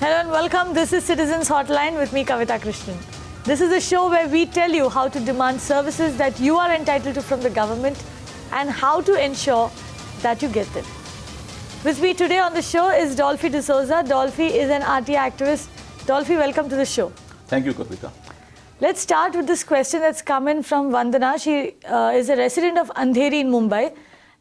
Hello and welcome. This is Citizens Hotline with me, Kavita Krishnan. This is a show where we tell you how to demand services that you are entitled to from the government and how to ensure that you get them. With me today on the show is Dolphy D'Souza. Dolphy is an RT activist. Dolphy, welcome to the show. Thank you, Kavita. Let's start with this question that's come in from Vandana. She is a resident of Andheri in Mumbai.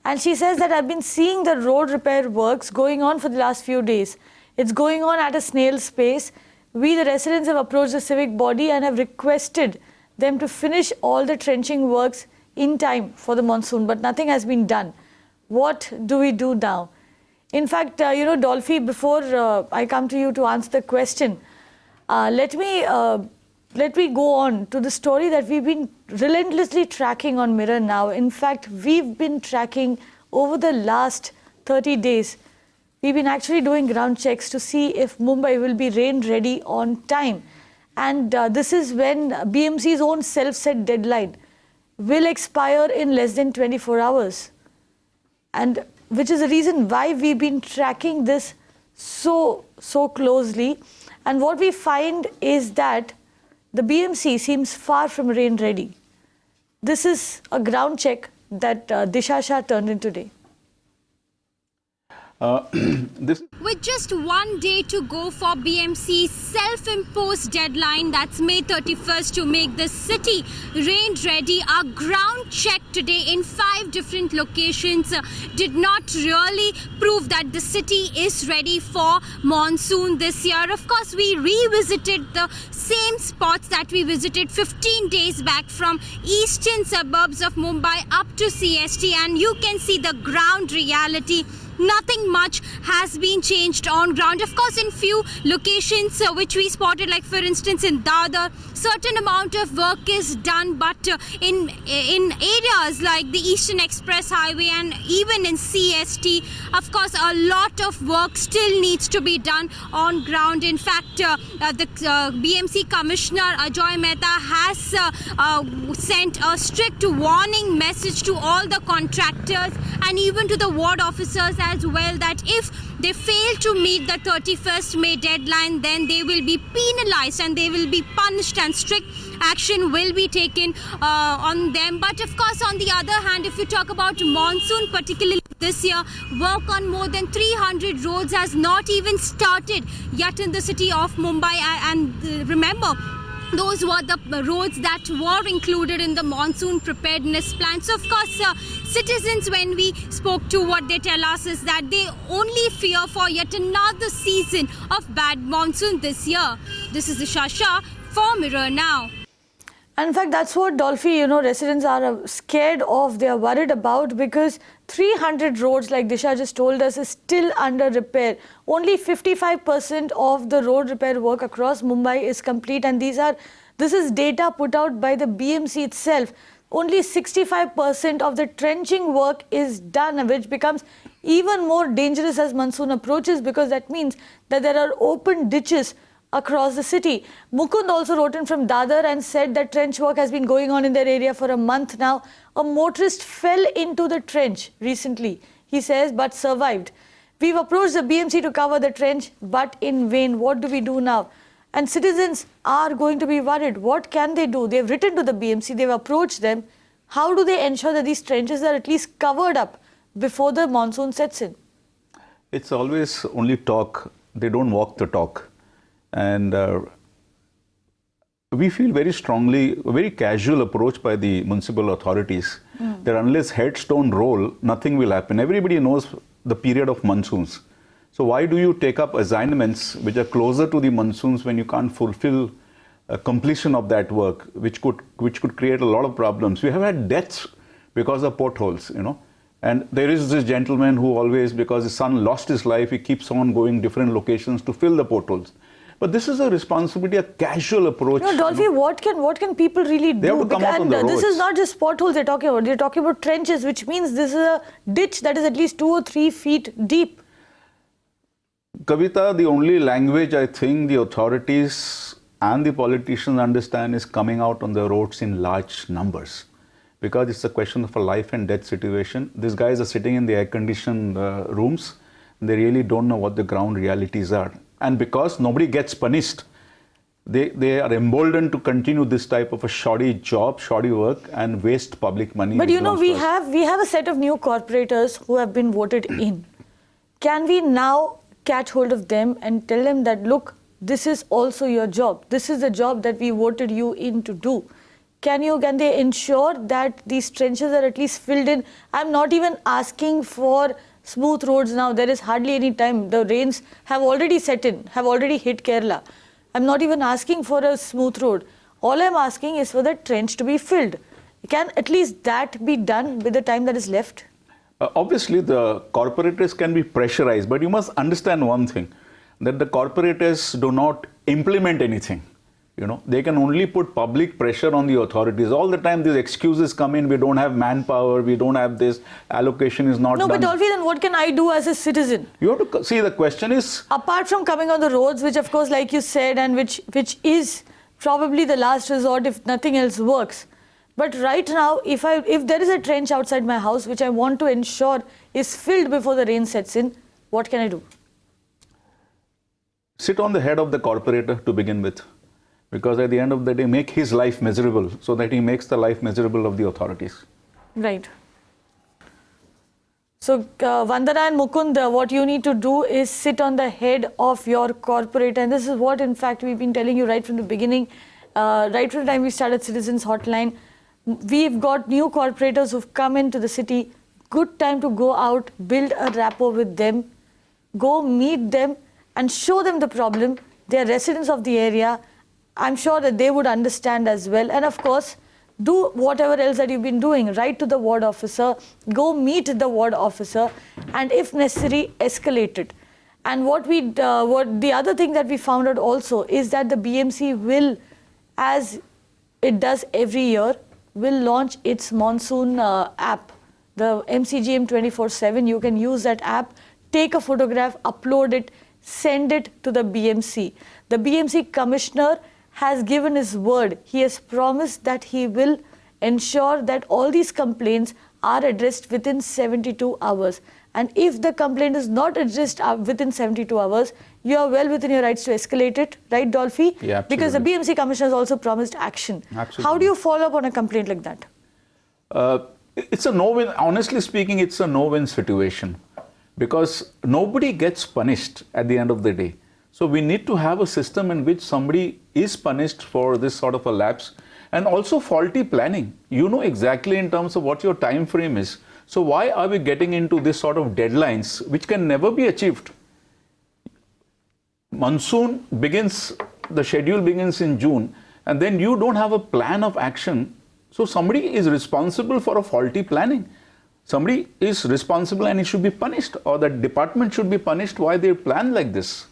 And she says that I've been seeing the road repair works going on for the last few days. It's going on at a snail's pace. We, the residents, have approached the civic body and have requested them to finish all the trenching works in time for the monsoon, but nothing has been done. What do we do now? In fact, Dolphy, before I come to you to answer the question, let me go on to the story that we've been relentlessly tracking on Mirror Now. In fact, we've been tracking over the last 30 days. We've been actually doing ground checks to see if Mumbai will be rain ready on time. And this is when BMC's own self-set deadline will expire in less than 24 hours. And which is the reason why we've been tracking this so closely. And what we find is that the BMC seems far from rain ready. This is a ground check that Disha Shah turned in today. With just one day to go for BMC's self-imposed deadline, that's May 31st, to make the city rain ready, our ground check today in 5 different locations did not really prove that the city is ready for monsoon this year. Of course, we revisited the same spots that we visited 15 days back, from eastern suburbs of Mumbai up to CST, and you can see the ground reality. Nothing much has been changed on ground. Of course, in few locations which we spotted, like for instance in Dadar, certain amount of work is done, but in areas like the Eastern Express Highway and even in CST, of course, a lot of work still needs to be done on ground. In fact, the BMC Commissioner Ajoy Mehta has sent a strict warning message to all the contractors and even to the ward officers as well, that if they fail to meet the 31st May deadline, then they will be penalized and they will be punished, and strict action will be taken on them. But of course, on the other hand, if you talk about monsoon, particularly this year, work on more than 300 roads has not even started yet in the city of Mumbai. And remember, those were the roads that were included in the monsoon preparedness plan. So, of course, citizens, when we spoke to, what they tell us is that they only fear for yet another season of bad monsoon this year. This is Disha Shah for Mirror Now. And in fact, that's what Dolphy, residents are scared of, they are worried about, because 300 roads, like Disha just told us, is still under repair. Only 55% of the road repair work across Mumbai is complete, and this is data put out by the BMC itself. Only 65% of the trenching work is done, which becomes even more dangerous as monsoon approaches, because that means that there are open ditches across the city. Mukund also wrote in from Dadar and said that trench work has been going on in their area for a month now. A motorist fell into the trench recently, he says, but survived. We've approached the BMC to cover the trench, but in vain. What do we do now? And citizens are going to be worried. What can they do? They've written to the BMC, they've approached them. How do they ensure that these trenches are at least covered up before the monsoon sets in? It's always only talk. They don't walk the talk. And we feel very strongly, a very casual approach by the municipal authorities, that unless headstone roll, nothing will happen. Everybody knows the period of monsoons. So why do you take up assignments which are closer to the monsoons when you can't fulfill completion of that work, which could create a lot of problems? We have had deaths because of potholes, And there is this gentleman who always, because his son lost his life, he keeps on going different locations to fill the potholes. But this is a responsibility, a casual approach. Dolphy, what can people really do? They have to come out on the roads. This is not just potholes they're talking about. They're talking about trenches, which means this is a ditch that is at least 2 or 3 feet deep. Kavita, the only language I think the authorities and the politicians understand is coming out on the roads in large numbers. Because it's a question of a life and death situation. These guys are sitting in the air-conditioned rooms. They really don't know what the ground realities are. And because nobody gets punished, they are emboldened to continue this type of a shoddy job, shoddy work, and waste public money. But you know, we have a set of new corporators who have been voted in. Can we now catch hold of them and tell them that, look, this is also your job. This is the job that we voted you in to do. Can they ensure that these trenches are at least filled in? I'm not even asking for smooth roads now. There is hardly any time. The rains have already set in, have already hit Kerala. I'm not even asking for a smooth road. All I'm asking is for the trench to be filled. Can at least that be done with the time that is left? Obviously, the corporators can be pressurized, but you must understand one thing, that the corporators do not implement anything. You know, they can only put public pressure on the authorities. All the time these excuses come in, we don't have manpower, we don't have this, allocation is not done. No, but Dolphy, then what can I do as a citizen? You have to see, the question is... Apart from coming on the roads, which of course, like you said, and which is probably the last resort if nothing else works. But right now, if there is a trench outside my house, which I want to ensure is filled before the rain sets in, what can I do? Sit on the head of the corporator to begin with. Because at the end of the day, make his life miserable so that he makes the life miserable of the authorities. Right. So, Vandana and Mukund, what you need to do is sit on the head of your corporator. And this is what, in fact, we've been telling you right from the beginning, right from the time we started Citizens Hotline. We've got new corporators who've come into the city. Good time to go out, build a rapport with them, go meet them and show them the problem. They're residents of the area. I'm sure that they would understand as well. And of course, do whatever else that you've been doing. Write to the ward officer, go meet the ward officer, and if necessary, escalate it. And what the other thing that we found out also is that the BMC will, as it does every year, will launch its monsoon app, the MCGM 24/7. You can use that app, take a photograph, upload it, send it to the BMC. The BMC commissioner has given his word. He has promised that he will ensure that all these complaints are addressed within 72 hours. And if the complaint is not addressed within 72 hours, you are well within your rights to escalate it, right, Dolphy? Yeah, absolutely. Because the BMC commissioner has also promised action. Absolutely. How do you follow up on a complaint like that? It's a no-win. Honestly speaking, it's a no-win situation. Because nobody gets punished at the end of the day. So we need to have a system in which somebody is punished for this sort of a lapse, and also faulty planning. You know exactly in terms of what your time frame is. So why are we getting into this sort of deadlines which can never be achieved? Monsoon begins, the schedule begins in June, and then you don't have a plan of action. So somebody is responsible for a faulty planning. Somebody is responsible and he should be punished, or that department should be punished why they plan like this.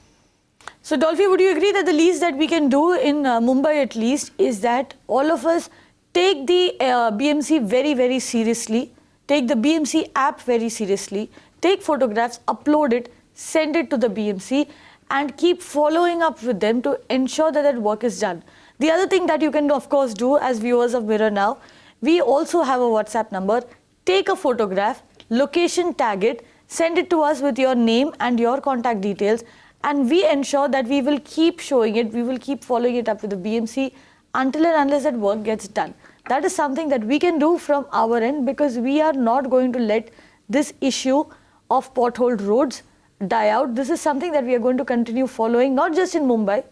So, Dolphy, would you agree that the least that we can do in Mumbai at least is that all of us take the BMC very, very seriously, take the BMC app very seriously, take photographs, upload it, send it to the BMC and keep following up with them to ensure that that work is done. The other thing that you can, of course, do as viewers of Mirror Now, we also have a WhatsApp number. Take a photograph, location tag it, send it to us with your name and your contact details, and we ensure that we will keep showing it, we will keep following it up with the BMC until and unless that work gets done. That is something that we can do from our end, because we are not going to let this issue of potholed roads die out. This is something that we are going to continue following, not just in Mumbai,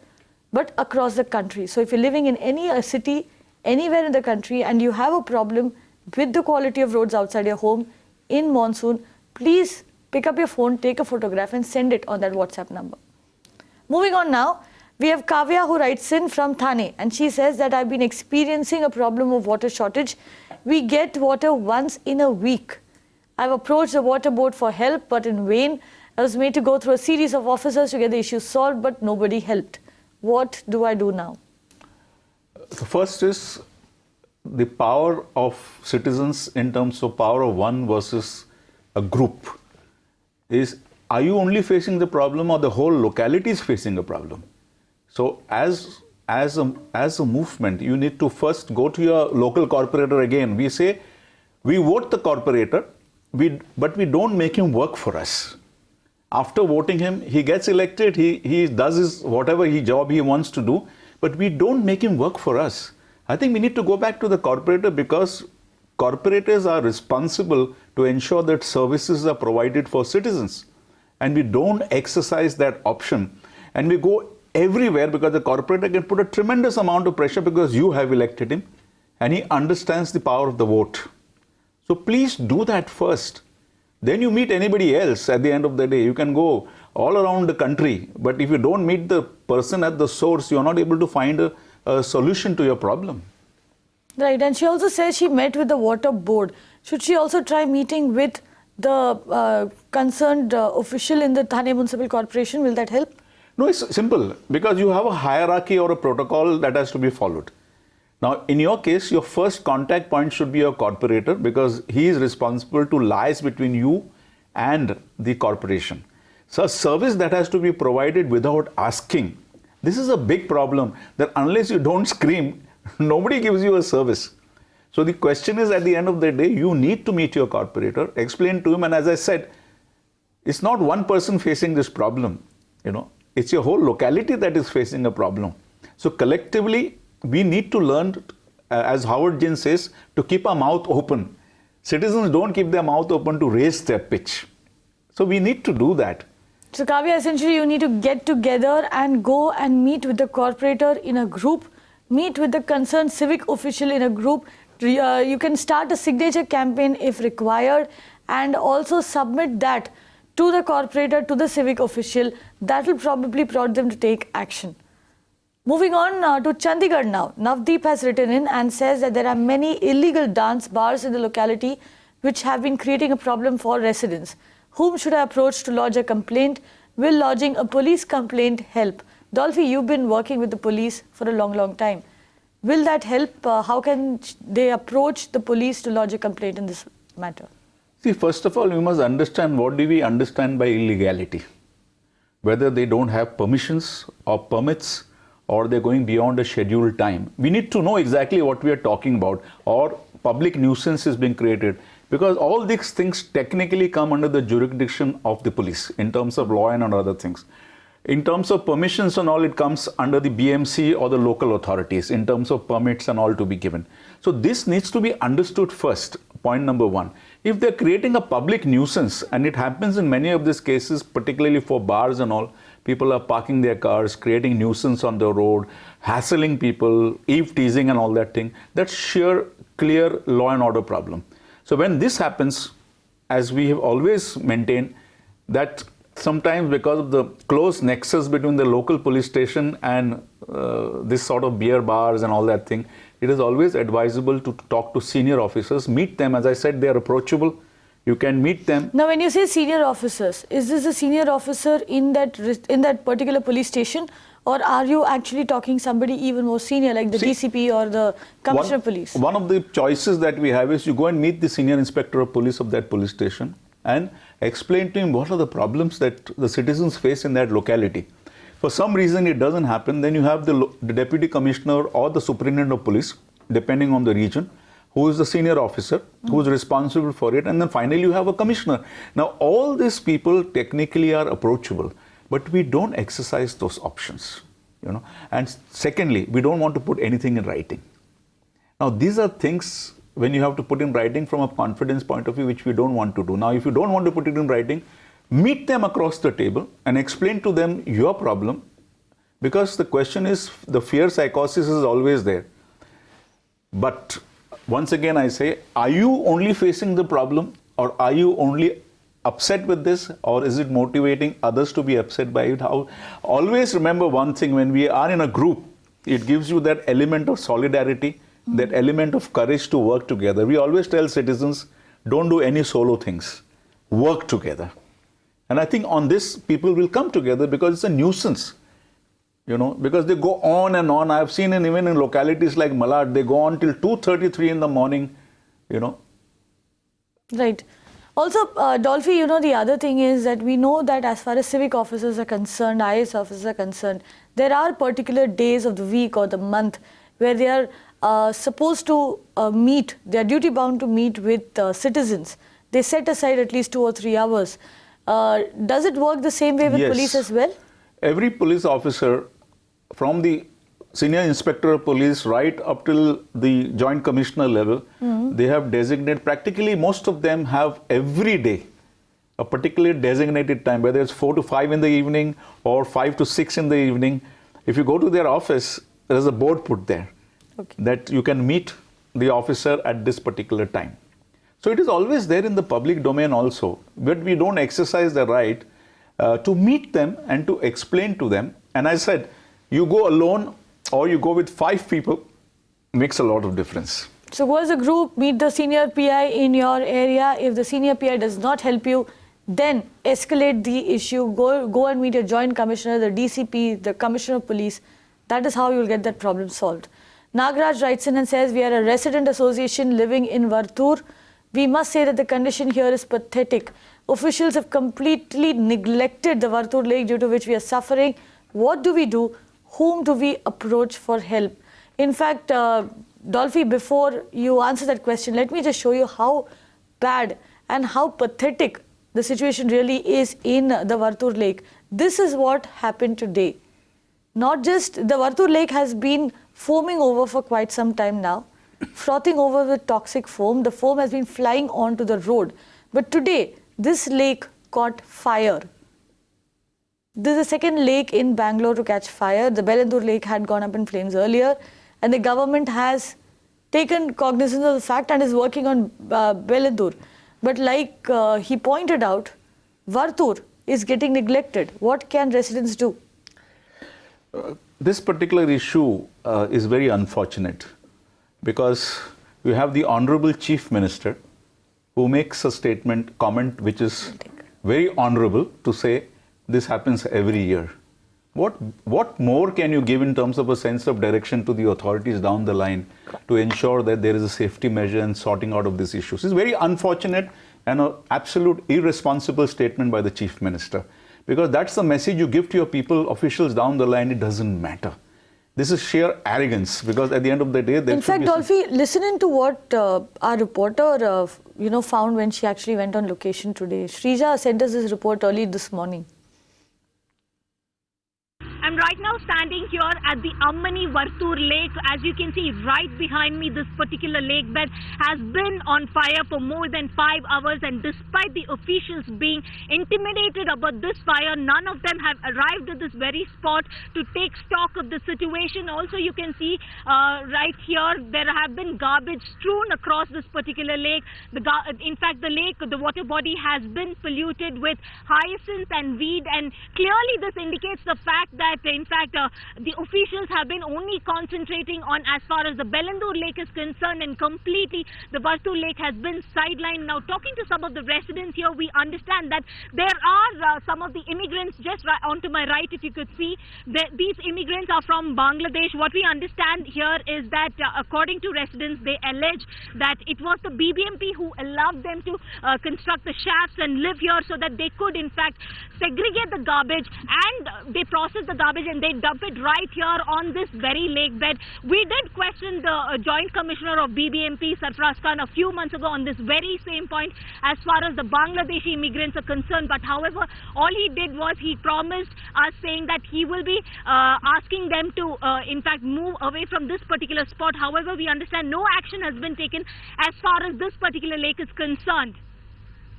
but across the country. So if you're living in any city, anywhere in the country, and you have a problem with the quality of roads outside your home in monsoon, please pick up your phone, take a photograph and send it on that WhatsApp number. Moving on now, we have Kavya who writes in from Thane, and she says that I've been experiencing a problem of water shortage. We get water once in a week. I've approached the water board for help, but in vain. I was made to go through a series of officers to get the issue solved, but nobody helped. What do I do now? The first is the power of citizens in terms of power of one versus a group. Are you only facing the problem, or the whole locality is facing a problem? So as a movement, you need to first go to your local corporator again. We say, we vote the corporator, but we don't make him work for us. After voting him, he gets elected, he does his whatever job he wants to do, but we don't make him work for us. I think we need to go back to the corporator, because corporators are responsible to ensure that services are provided for citizens. And we don't exercise that option. And we go everywhere because the corporator can put a tremendous amount of pressure because you have elected him and he understands the power of the vote. So please do that first. Then you meet anybody else at the end of the day. You can go all around the country, but if you don't meet the person at the source, you're not able to find a solution to your problem. Right, and she also says she met with the water board. Should she also try meeting with the concerned official in the Thane Municipal Corporation? Will that help? No, it's simple, because you have a hierarchy or a protocol that has to be followed. Now, in your case, your first contact point should be your corporator, because he is responsible to liaise between you and the corporation. So a service that has to be provided without asking, this is a big problem, that unless you don't scream, nobody gives you a service. So the question is, at the end of the day, you need to meet your corporator, explain to him, and as I said, it's not one person facing this problem, it's your whole locality that is facing a problem. So collectively, we need to learn, as Howard Zinn says, to keep our mouth open. Citizens don't keep their mouth open to raise their pitch. So we need to do that. So Kavya, essentially you need to get together and go and meet with the corporator in a group, meet with the concerned civic official in a group. You can start a signature campaign if required, and also submit that to the corporator, to the civic official. That will probably prompt them to take action. Moving on to Chandigarh now. Navdeep has written in and says that there are many illegal dance bars in the locality which have been creating a problem for residents. Whom should I approach to lodge a complaint? Will lodging a police complaint help? Dolphy, you've been working with the police for a long time. Will that help? How can they approach the police to lodge a complaint in this matter? See, first of all, we must understand, what do we understand by illegality? Whether they don't have permissions or permits, or they're going beyond a scheduled time. We need to know exactly what we are talking about, or public nuisance is being created, because all these things technically come under the jurisdiction of the police in terms of law and other things. In terms of permissions and all, it comes under the BMC or the local authorities in terms of permits and all to be given. So this needs to be understood first, point number one. If they're creating a public nuisance, and it happens in many of these cases, particularly for bars and all, people are parking their cars, creating nuisance on the road, hassling people, eve teasing and all that thing, that's sheer, clear law and order problem. So when this happens, as we have always maintained, that sometimes because of the close nexus between the local police station and this sort of beer bars and all that thing, it is always advisable to talk to senior officers, meet them. As I said, they are approachable. You can meet them. Now, when you say senior officers, is this a senior officer in that particular police station, or are you actually talking somebody even more senior, like the DCP or the Commissioner of Police? One of the choices that we have is you go and meet the senior inspector of police of that police station and explain to him what are the problems that the citizens face in that locality. For some reason it doesn't happen, then you have the deputy commissioner or the superintendent of police, depending on the region, who is the senior officer, who is responsible for it, and then finally you have a commissioner. Now all these people technically are approachable, but we don't exercise those options, And secondly, we don't want to put anything in writing. Now these are things when you have to put in writing from a confidence point of view, which we don't want to do. Now if you don't want to put it in writing, meet them across the table and explain to them your problem, because the question is, the fear psychosis is always there. But once again I say, are you only facing the problem, or are you only upset with this, or is it motivating others to be upset by it? Always remember one thing, when we are in a group, it gives you that element of solidarity, that element of courage to work together. We always tell citizens, don't do any solo things, work together. And I think on this, people will come together, because it's a nuisance, because they go on and on. I've seen even in localities like Malad, they go on till 2:33 in the morning, Right. Also, Dolphy, the other thing is that we know that as far as civic officers are concerned, IAS officers are concerned, there are particular days of the week or the month where they are supposed to meet, they are duty bound to meet with citizens. They set aside at least 2 or 3 hours. Does it work the same way with Yes. police as well? Every police officer, from the senior inspector of police right up till the joint commissioner level, they have designated, practically most of them have every day a particularly designated time, whether it's 4 to 5 in the evening or 5 to 6 in the evening. If you go to their office, there's a board put there that you can meet the officer at this particular time. So it is always there in the public domain also, but we don't exercise the right to meet them and to explain to them. And I said, you go alone or you go with 5 people, makes a lot of difference. So go as a group, meet the senior PI in your area. If the senior PI does not help you, then escalate the issue. Go and meet your joint commissioner, the DCP, the commissioner of police. That is how you'll get that problem solved. Nagraj writes in and says, we are a resident association living in Vartur. We must say that the condition here is pathetic. Officials have completely neglected the Vartur lake, due to which we are suffering. What do we do? Whom do we approach for help? In fact, Dolphy, before you answer that question, let me just show you how bad and how pathetic the situation really is in the Vartur lake. This is what happened today. Not just the Vartur lake has been foaming over for quite some time now, frothing over with toxic foam. The foam has been flying onto the road. But today, this lake caught fire. This is the second lake in Bangalore to catch fire. The Bellandur lake had gone up in flames earlier, and the government has taken cognizance of the fact and is working on Bellandur. But like he pointed out, Vartur is getting neglected. What can residents do? This particular issue is very unfortunate because you have the Honorable Chief Minister who makes a comment which is very honorable to say this happens every year. What more can you give in terms of a sense of direction to the authorities down the line to ensure that there is a safety measure and sorting out of these issues? It's very unfortunate and an absolute irresponsible statement by the Chief Minister, because that's the message you give to your people, officials down the line. It doesn't matter. This is sheer arrogance, because at the end of the day, in fact, Dolphy, listening to what our reporter found when she actually went on location today. Shrija sent us this report early this morning. I'm right now standing here at the Ammani Vartur lake. As you can see right behind me, this particular lake bed has been on fire for more than 5 hours, and despite the officials being intimidated about this fire, none of them have arrived at this very spot to take stock of the situation. Also, you can see right here, there have been garbage strewn across this particular lake. In fact, the lake, the water body has been polluted with hyacinth and weed, and clearly this indicates the fact that in fact the officials have been only concentrating on as far as the Bellandur lake is concerned, and completely the Vartur lake has been sidelined. Now, talking to some of the residents here, we understand that there are some of the immigrants just onto my right, if you could see, these immigrants are from Bangladesh. What we understand here is that according to residents, they allege that it was the BBMP who allowed them to construct the shafts and live here so that they could in fact segregate the garbage, and they process the garbage and they dump it right here on this very lake bed. We did question the Joint Commissioner of BBMP, Sarfaraz Khan, a few months ago on this very same point as far as the Bangladeshi immigrants are concerned. But however, all he did was he promised us saying that he will be asking them to in fact move away from this particular spot. However, we understand no action has been taken as far as this particular lake is concerned.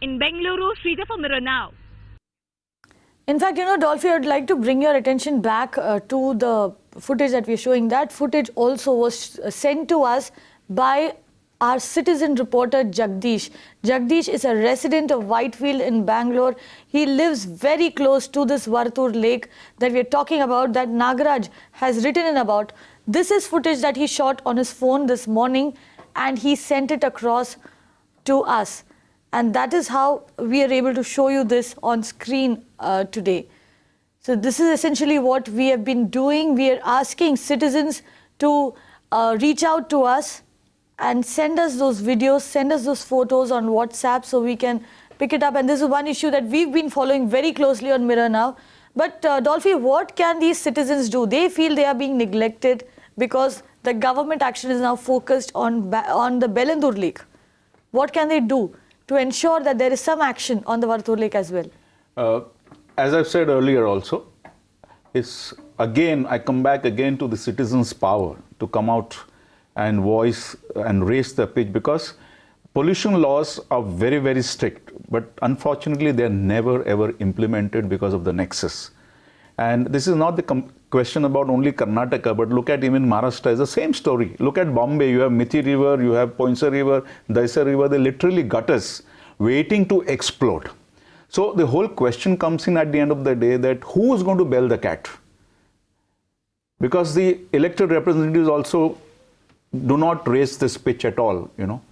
In Bengaluru, Shrija for Mirror Now. In fact, Dolphy, I'd like to bring your attention back to the footage that we're showing. That footage also was sent to us by our citizen reporter Jagdish. Jagdish is a resident of Whitefield in Bangalore. He lives very close to this Vartur lake that we're talking about, that Nagraj has written in about. This is footage that he shot on his phone this morning, and he sent it across to us. And that is how we are able to show you this on screen today. So this is essentially what we have been doing. We are asking citizens to reach out to us and send us those videos, send us those photos on WhatsApp so we can pick it up. And this is one issue that we've been following very closely on Mirror Now. But Dolphy, what can these citizens do? They feel they are being neglected because the government action is now focused on the Bellandur lake. What can they do to ensure that there is some action on the Vartur lake as well? As I've said earlier also, it's again, I come back again to the citizens' power to come out and voice and raise the pitch, because pollution laws are very, very strict, but unfortunately they're never ever implemented because of the nexus. And this is not the question about only Karnataka, but look at even Maharashtra, it's the same story. Look at Bombay, you have Mithi River, you have Poinsa River, Daisar River, they're literally gutters waiting to explode. So the whole question comes in at the end of the day that who is going to bell the cat? Because the elected representatives also do not raise this pitch at all, you know.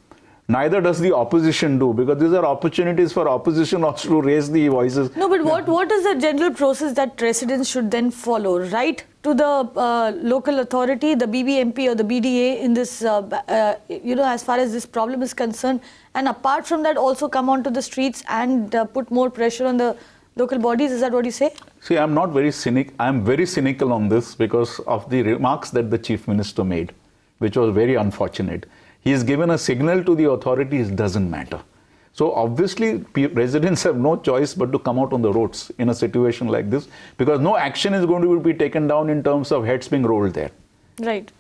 Neither does the opposition do, because these are opportunities for opposition also to raise the voices. No, but what is the general process that residents should then follow? Write to the local authority, the BBMP or the BDA in this, you know, as far as this problem is concerned, and apart from that also come onto the streets and put more pressure on the local bodies. Is that what you say? See, I'm not very cynical. I'm very cynical on this because of the remarks that the Chief Minister made, which was very unfortunate. He has given a signal to the authorities, doesn't matter. So obviously residents have no choice but to come out on the roads in a situation like this, because no action is going to be taken down in terms of heads being rolled there. Right.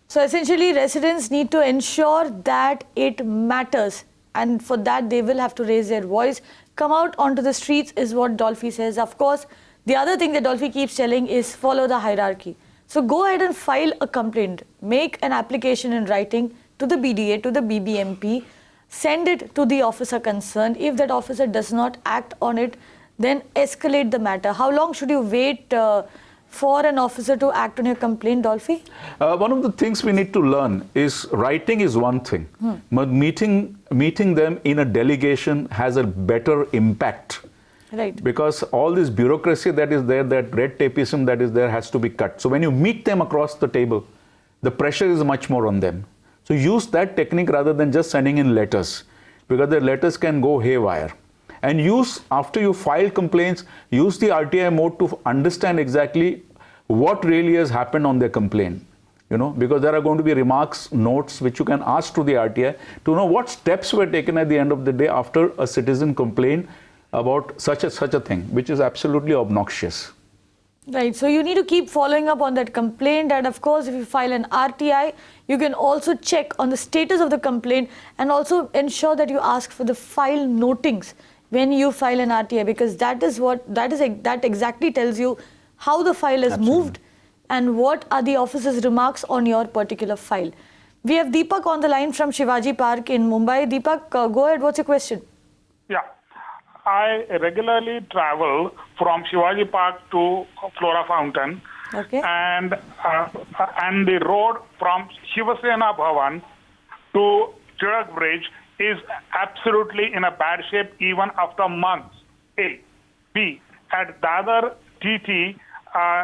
So essentially residents need to ensure that it matters, and for that they will have to raise their voice, come out onto the streets is what Dolphy says. Of course, the other thing that Dolphy keeps telling is follow the hierarchy. So go ahead and file a complaint, make an application in writing to the BDA, to the BBMP, send it to the officer concerned. If that officer does not act on it, then escalate the matter. How long should you wait for an officer to act on your complaint, Dolphy? One of the things we need to learn is writing is one thing, but meeting them in a delegation has a better impact. Right. Because all this bureaucracy that is there, that red tapeism that is there has to be cut. So when you meet them across the table, the pressure is much more on them. So use that technique rather than just sending in letters, because the letters can go haywire. And use, after you file complaints, use the RTI mode to understand exactly what really has happened on their complaint. You know, because there are going to be remarks, notes, which you can ask to the RTI to know what steps were taken at the end of the day after a citizen complained about such a thing, which is absolutely obnoxious. Right, so you need to keep following up on that complaint, and of course if you file an RTI, you can also check on the status of the complaint and also ensure that you ask for the file notings when you file an RTI, because that exactly tells you how the file has moved and what are the officer's remarks on your particular file. We have Deepak on the line from Shivaji Park in Mumbai. Deepak, go ahead, what's your question? Yeah. I regularly travel from Shivaji Park to Flora Fountain, Okay. and the road from Shivasena Bhavan to Tirak Bridge is absolutely in a bad shape even after months. A. B. At Dadar TT,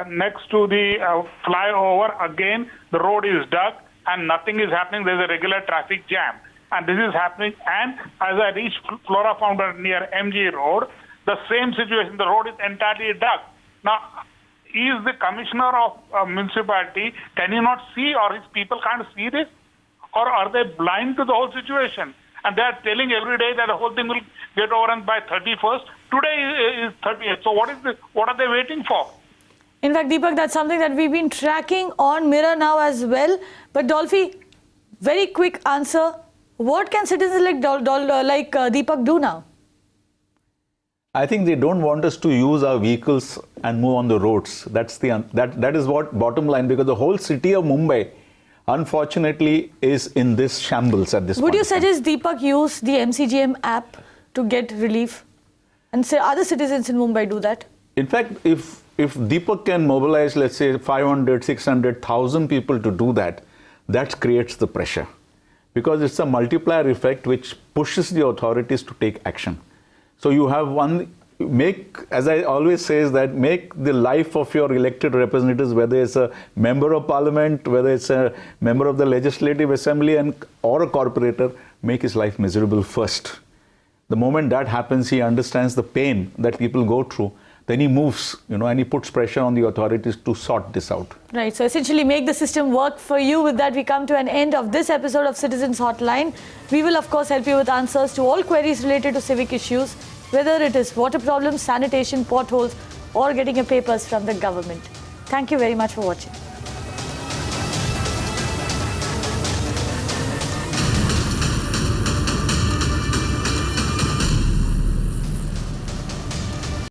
next to the flyover, again the road is dug and nothing is happening. There's a regular traffic jam. And this is happening, and as I reach Flora Fountain near MG Road, the same situation, the road is entirely dug. Now, is the commissioner of municipality, can he not see, or his people can't see this? Or are they blind to the whole situation? And they are telling every day that the whole thing will get over and by 31st. Today is 30th. So what are they waiting for? In fact, Deepak, that's something that we've been tracking on Mirror now as well. But Dolphy, very quick answer. What can citizens like Deepak do now? I think they don't want us to use our vehicles and move on the roads. That is what bottom line, because the whole city of Mumbai, unfortunately, is in this shambles at this point. Would you suggest Deepak use the MCGM app to get relief? And say other citizens in Mumbai do that? In fact, if Deepak can mobilize, let's say, 500, 600,000 people to do that, that creates the pressure. Because it's a multiplier effect which pushes the authorities to take action. So you have as I always say, is that make the life of your elected representatives, whether it's a member of parliament, whether it's a member of the legislative assembly or a corporator, make his life miserable first. The moment that happens, he understands the pain that people go through. Then he moves, and he puts pressure on the authorities to sort this out. Right, so essentially make the system work for you. With that, we come to an end of this episode of Citizens Hotline. We will, of course, help you with answers to all queries related to civic issues. whether it is water problems, sanitation, potholes, or getting your papers from the government. Thank you very much for watching.